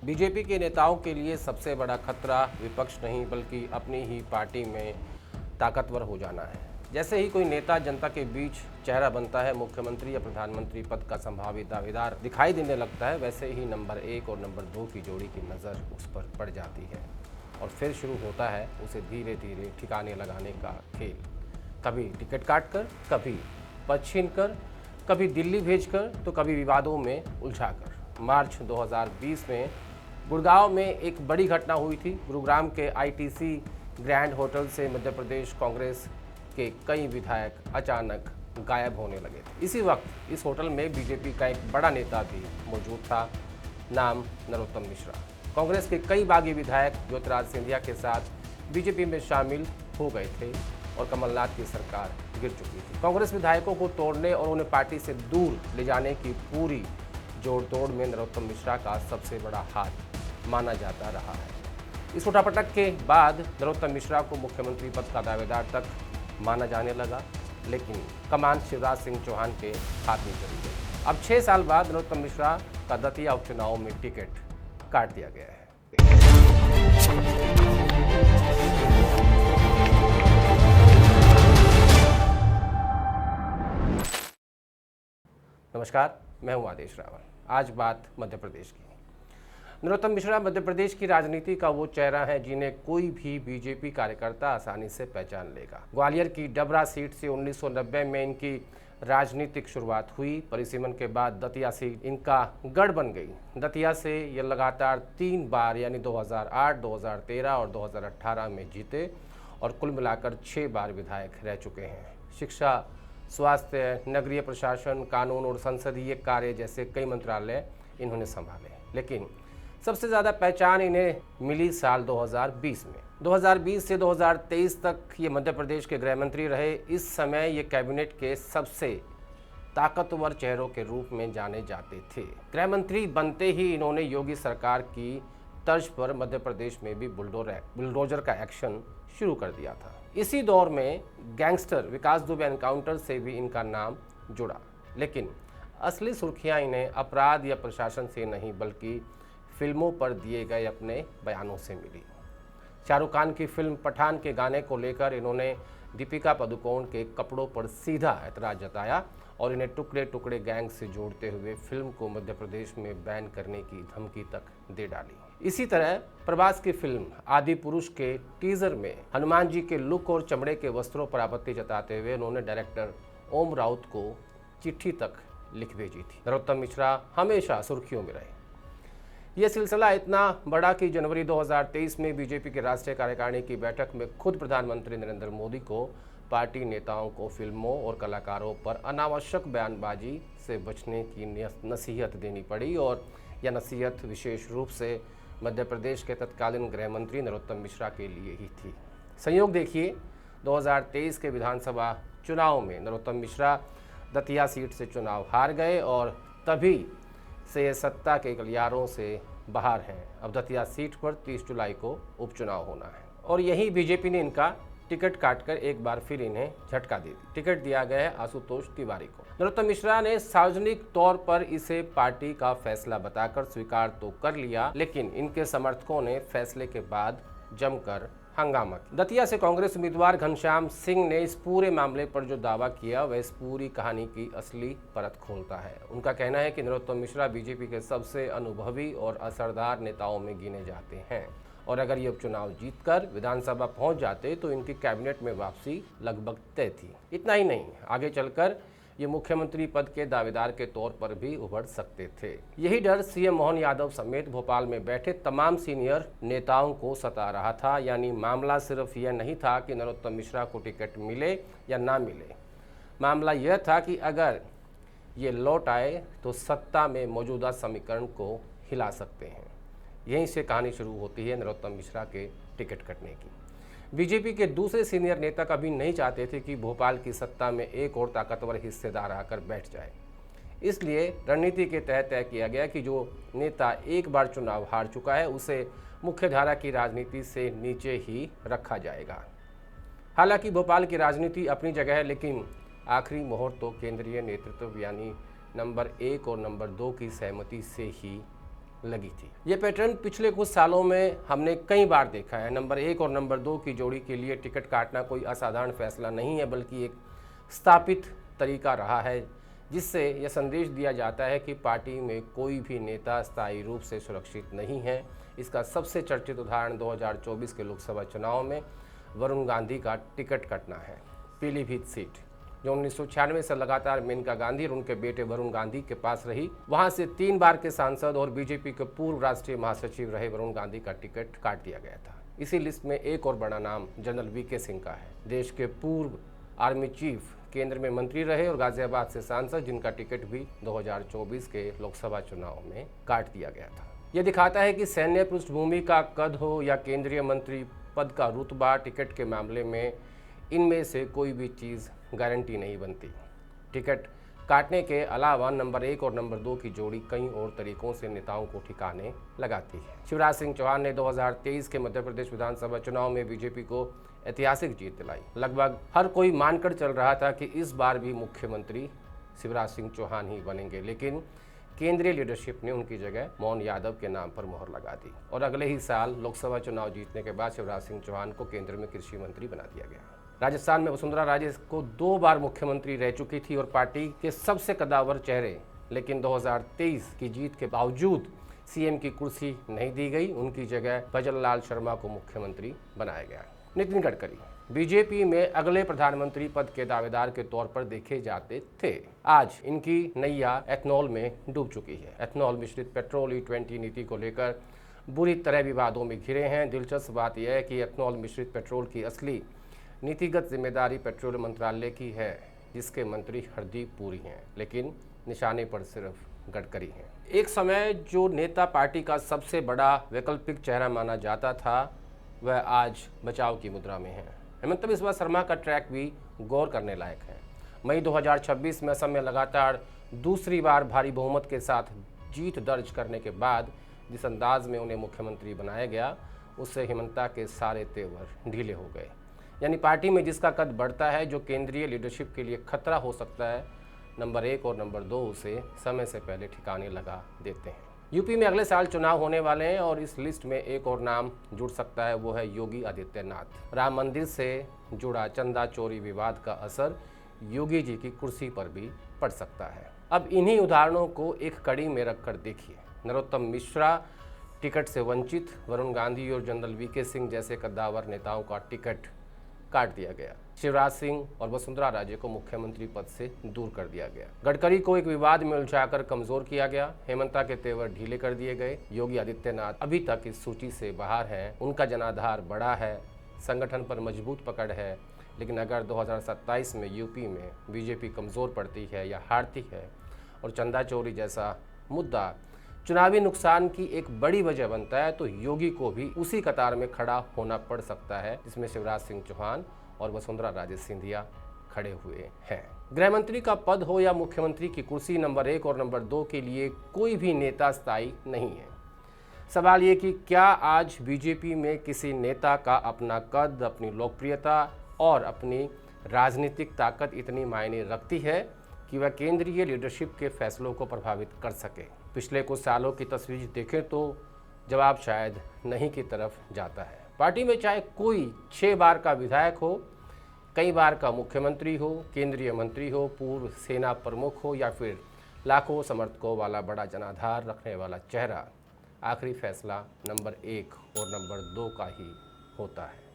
BJP के नेताओं के लिए सबसे बड़ा खतरा विपक्ष नहीं बल्कि अपनी ही पार्टी में ताकतवर हो जाना है। जैसे ही कोई नेता जनता के बीच चेहरा बनता है, मुख्यमंत्री या प्रधानमंत्री पद का संभावित दावेदार दिखाई देने लगता है, वैसे ही नंबर 1 और नंबर 2 की जोड़ी की नज़र उस पर पड़ जाती है और फिर शुरू होता है उसे धीरे धीरे ठिकाने लगाने का खेल। कभी टिकट काट कर, कभी पद छीन कर, कभी दिल्ली भेजकर तो कभी विवादों में उलझाकर। मार्च 2020 में गुड़गांव में एक बड़ी घटना हुई थी। गुरुग्राम के आईटीसी ग्रैंड होटल से मध्य प्रदेश कांग्रेस के कई विधायक अचानक गायब होने लगे थे। इसी वक्त इस होटल में बीजेपी का एक बड़ा नेता भी मौजूद था, नाम नरोत्तम मिश्रा। कांग्रेस के कई बागी विधायक ज्योतिराज सिंधिया के साथ बीजेपी में शामिल हो गए थे और कमलनाथ की सरकार गिर चुकी थी। कांग्रेस विधायकों को तोड़ने और उन्हें पार्टी से दूर ले जाने की पूरी जोड़ तोड़ में नरोत्तम मिश्रा का सबसे बड़ा हाथ माना जाता रहा है। इस उठापटक के बाद नरोत्तम मिश्रा को मुख्यमंत्री पद का दावेदार तक माना जाने लगा, लेकिन कमान शिवराज सिंह चौहान के हाथ में चली गई। अब 6 साल बाद नरोत्तम मिश्रा का दतिया उपचुनाव में टिकट काट दिया गया है। नमस्कार, मैं हूं आदेश रावल। आज बात मध्य प्रदेश की। नरोत्तम मिश्रा मध्य प्रदेश की राजनीति का वो चेहरा है जिन्हें कोई भी बीजेपी कार्यकर्ता आसानी से पहचान लेगा। ग्वालियर की डबरा सीट से 1990 में इनकी राजनीतिक शुरुआत हुई। परिसीमन के बाद दतिया सीट इनका गढ़ बन गई। दतिया से ये लगातार 3 बार यानी 2008, 2013 और 2018 में जीते और कुल मिलाकर 6 बार विधायक रह चुके हैं। शिक्षा, स्वास्थ्य, नगरीय प्रशासन, कानून और संसदीय कार्य जैसे कई मंत्रालय इन्होंने संभाले, लेकिन सबसे ज़्यादा पहचान इन्हें मिली साल 2020 में। 2020 से 2023 तक ये मध्य प्रदेश के गृह मंत्री रहे। इस समय ये कैबिनेट के सबसे ताकतवर चेहरों के रूप में जाने जाते थे। गृह मंत्री बनते ही इन्होंने योगी सरकार की तर्ज पर मध्य प्रदेश में भी बुलडोजर का एक्शन शुरू कर दिया था। इसी दौर में गैंगस्टर विकास दुबे एनकाउंटर से भी इनका नाम जुड़ा, लेकिन असली सुर्खियां इन्हें अपराध या प्रशासन से नहीं बल्कि फिल्मों पर दिए गए अपने बयानों से मिली। शाहरुख खान की फिल्म पठान के गाने को लेकर इन्होंने दीपिका पादुकोण के कपड़ों पर सीधा ऐतराज जताया और इन्हें टुकड़े टुकड़े गैंग से जोड़ते हुए फिल्म को मध्य प्रदेश में बैन करने की धमकी तक दे डाली। इसी तरह प्रभास की फिल्म आदि पुरुष के टीजर में हनुमान जी के लुक और चमड़े के वस्त्रों पर आपत्ति जताते हुए उन्होंने डायरेक्टर ओम राउत को चिट्ठी तक लिख भेजी थी। नरोत्तम मिश्रा हमेशा सुर्खियों में रहे। यह सिलसिला इतना बड़ा कि जनवरी 2023 में बीजेपी के राष्ट्रीय कार्यकारिणी की बैठक में खुद प्रधानमंत्री नरेंद्र मोदी को पार्टी नेताओं को फिल्मों और कलाकारों पर अनावश्यक बयानबाजी से बचने की नसीहत देनी पड़ी और यह नसीहत विशेष रूप से मध्य प्रदेश के तत्कालीन गृह मंत्री नरोत्तम मिश्रा के लिए ही थी। संयोग देखिए, 2023 के विधानसभा चुनाव में नरोत्तम मिश्रा दतिया सीट से चुनाव हार गए और तभी से ये सत्ता के गलियारों से बाहर हैं। अब दतिया सीट पर 30 जुलाई को उपचुनाव होना है और यही बीजेपी ने इनका टिकट काटकर एक बार फिर इन्हें झटका दे दी। टिकट दिया गया है आशुतोष तिवारी को। नरोत्तम मिश्रा ने सार्वजनिक तौर पर इसे पार्टी का फैसला बताकर स्वीकार तो कर लिया, लेकिन इनके समर्थकों ने फैसले के बाद जमकर हंगामा किया। दतिया से कांग्रेस उम्मीदवार घनश्याम सिंह ने इस पूरे मामले पर जो दावा किया वह इस पूरी कहानी की असली परत खोलता है। उनका कहना है कि नरोत्तम मिश्रा बीजेपी के सबसे अनुभवी और असरदार नेताओं में गिने जाते हैं और अगर ये उपचुनाव जीतकर विधानसभा पहुंच जाते तो इनकी कैबिनेट में वापसी लगभग तय थी। इतना ही नहीं, आगे चलकर ये मुख्यमंत्री पद के दावेदार के तौर पर भी उभर सकते थे। यही डर सीएम मोहन यादव समेत भोपाल में बैठे तमाम सीनियर नेताओं को सता रहा था। यानी मामला सिर्फ यह नहीं था कि नरोत्तम मिश्रा को टिकट मिले या ना मिले, मामला यह था कि अगर ये लौट आए तो सत्ता में मौजूदा समीकरण को हिला सकते हैं। यहीं से कहानी शुरू होती है नरोत्तम मिश्रा के टिकट कटने की। बीजेपी के दूसरे सीनियर नेता कभी नहीं चाहते थे कि भोपाल की सत्ता में एक और ताकतवर हिस्सेदार आकर बैठ जाए। इसलिए रणनीति के तहत तय किया गया कि जो नेता एक बार चुनाव हार चुका है उसे मुख्यधारा की राजनीति से नीचे ही रखा जाएगा। हालांकि भोपाल की राजनीति अपनी जगह है, लेकिन आखिरी मोहर तो केंद्रीय नेतृत्व यानी नंबर 1 और नंबर 2 की सहमति से ही लगी थी। ये पैटर्न पिछले कुछ सालों में हमने कई बार देखा है। नंबर 1 और नंबर 2 की जोड़ी के लिए टिकट काटना कोई असाधारण फैसला नहीं है, बल्कि एक स्थापित तरीका रहा है, जिससे यह संदेश दिया जाता है कि पार्टी में कोई भी नेता स्थायी रूप से सुरक्षित नहीं है। इसका सबसे चर्चित उदाहरण 2024 के लोकसभा चुनाव में वरुण गांधी का टिकट कटना है। पीलीभीत सीट जो 1996 से लगातार मेनका गांधी और उनके बेटे वरुण गांधी के पास रही, वहां से 3 बार के सांसद और बीजेपी के पूर्व राष्ट्रीय महासचिव रहे वरुण गांधी का टिकट काट दिया गया था। इसी लिस्ट में एक और बड़ा नाम जनरल वीके सिंह का है। देश के पूर्व आर्मी चीफ, केंद्र में मंत्री रहे और गाजियाबाद से सांसद, जिनका टिकट भी 2024 के लोकसभा चुनाव में काट दिया गया था। यह दिखाता है कि सैन्य पृष्ठभूमि का कद हो या केंद्रीय मंत्री पद का रुतबा, टिकट के मामले में इनमें से कोई भी चीज़ गारंटी नहीं बनती। टिकट काटने के अलावा नंबर 1 और नंबर 2 की जोड़ी कई और तरीकों से नेताओं को ठिकाने लगाती है। शिवराज सिंह चौहान ने 2023 के मध्य प्रदेश विधानसभा चुनाव में बीजेपी को ऐतिहासिक जीत दिलाई। लगभग हर कोई मानकर चल रहा था कि इस बार भी मुख्यमंत्री शिवराज सिंह चौहान ही बनेंगे, लेकिन केंद्रीय लीडरशिप ने उनकी जगह मोहन यादव के नाम पर मोहर लगा दी और अगले ही साल लोकसभा चुनाव जीतने के बाद शिवराज सिंह चौहान को केंद्र में कृषि मंत्री बना दिया गया। राजस्थान में वसुंधरा राजे को 2 बार मुख्यमंत्री रह चुकी थी और पार्टी के सबसे कद्दावर चेहरे, लेकिन 2023 की जीत के बावजूद सीएम की कुर्सी नहीं दी गई। उनकी जगह भजन लाल शर्मा को मुख्यमंत्री बनाया गया। नितिन गडकरी बीजेपी में अगले प्रधानमंत्री पद के दावेदार के तौर पर देखे जाते थे। आज इनकी नैया एथनॉल में डूब चुकी है। एथनॉल मिश्रित पेट्रोल E20 नीति को लेकर बुरी तरह विवादों में घिरे हैं। दिलचस्प बात यह है कि एथनॉल मिश्रित पेट्रोल की असली नीतिगत जिम्मेदारी पेट्रोलियम मंत्रालय की है, जिसके मंत्री हरदीप पुरी हैं, लेकिन निशाने पर सिर्फ गडकरी हैं। एक समय जो नेता पार्टी का सबसे बड़ा वैकल्पिक चेहरा माना जाता था, वह आज बचाव की मुद्रा में है। हेमंत बिस्वा शर्मा का ट्रैक भी गौर करने लायक है। मई 2026 में असम में लगातार दूसरी बार भारी बहुमत के साथ जीत दर्ज करने के बाद जिस अंदाज में उन्हें मुख्यमंत्री बनाया गया, उससे हेमंता के सारे तेवर ढीले हो गए। यानी पार्टी में जिसका कद बढ़ता है, जो केंद्रीय लीडरशिप के लिए खतरा हो सकता है, नंबर 1 और नंबर 2 उसे समय से पहले ठिकाने लगा देते हैं। यूपी में अगले साल चुनाव होने वाले हैं और इस लिस्ट में एक और नाम जुड़ सकता है, वो है योगी आदित्यनाथ। राम मंदिर से जुड़ा चंदा चोरी विवाद का असर योगी जी की कुर्सी पर भी पड़ सकता है। अब इन्हीं उदाहरणों को एक कड़ी में रखकर देखिए। नरोत्तम मिश्रा टिकट से वंचित, वरुण गांधी और जनरल वीके सिंह जैसे कद्दावर नेताओं का टिकट काट दिया गया। शिवराज सिंह और वसुंधरा राजे को मुख्यमंत्री पद से दूर कर दिया गया। गडकरी को एक विवाद में उलझाकर कमजोर किया गया। हेमंता के तेवर ढीले कर दिए गए। योगी आदित्यनाथ अभी तक इस सूची से बाहर हैं। उनका जनाधार बड़ा है, संगठन पर मजबूत पकड़ है, लेकिन अगर 2027 में यूपी में बीजेपी कमजोर पड़ती है या हारती है और चंदा चोरी जैसा मुद्दा चुनावी नुकसान की एक बड़ी वजह बनता है, तो योगी को भी उसी कतार में खड़ा होना पड़ सकता है जिसमें शिवराज सिंह चौहान और वसुंधरा राजे सिंधिया खड़े हुए हैं। गृह मंत्री का पद हो या मुख्यमंत्री की कुर्सी, नंबर 1 और नंबर 2 के लिए कोई भी नेता स्थायी नहीं है। सवाल ये कि क्या आज बीजेपी में किसी नेता का अपना कद, अपनी लोकप्रियता और अपनी राजनीतिक ताकत इतनी मायने रखती है कि वह केंद्रीय लीडरशिप के फैसलों को प्रभावित कर सके। पिछले कुछ सालों की तस्वीर देखें तो जवाब शायद नहीं की तरफ जाता है। पार्टी में चाहे कोई 6 बार का विधायक हो, कई बार का मुख्यमंत्री हो, केंद्रीय मंत्री हो, पूर्व सेना प्रमुख हो या फिर लाखों समर्थकों वाला बड़ा जनाधार रखने वाला चेहरा, आखिरी फैसला नंबर 1 और नंबर 2 का ही होता है।